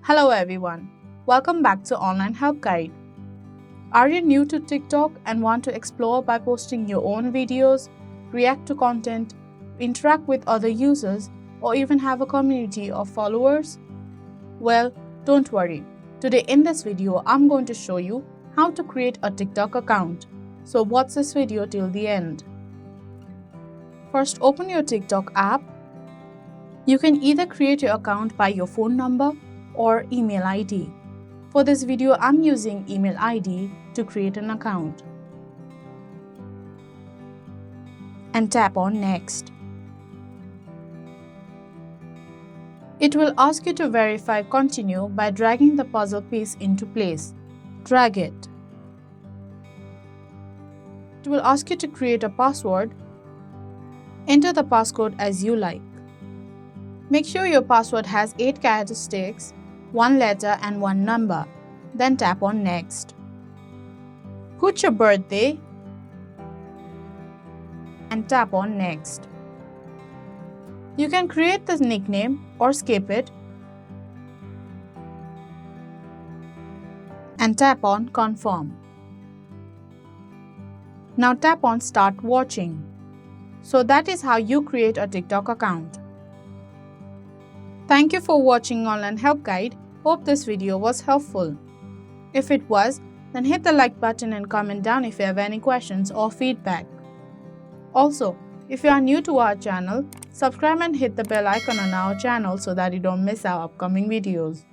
Hello everyone, welcome back to Online Help Guide. Are you new to TikTok and want to explore by posting your own videos, react to content, interact with other users, or even have a community of followers? Well, don't worry. Today in this video, I'm going to show you how to create a TikTok account. So watch this video till the end. First, open your TikTok app. You can either create your account by your phone number or email ID. For this video, I'm using email ID to create an account. And tap on Next. It will ask you to verify continue by dragging the puzzle piece into place. Drag it. It will ask you to create a password. Enter the passcode as you like. Make sure your password has 8 characteristics, 1 letter and 1 number. Then tap on Next. Put your birthday and tap on Next. You can create the nickname or skip it and tap on Confirm. Now tap on Start Watching. So that is how you create a TikTok account. Thank you for watching Online Help Guide. Hope this video was helpful. If it was, then hit the like button and comment down if you have any questions or feedback. Also, if you are new to our channel, subscribe and hit the bell icon on our channel so that you don't miss our upcoming videos.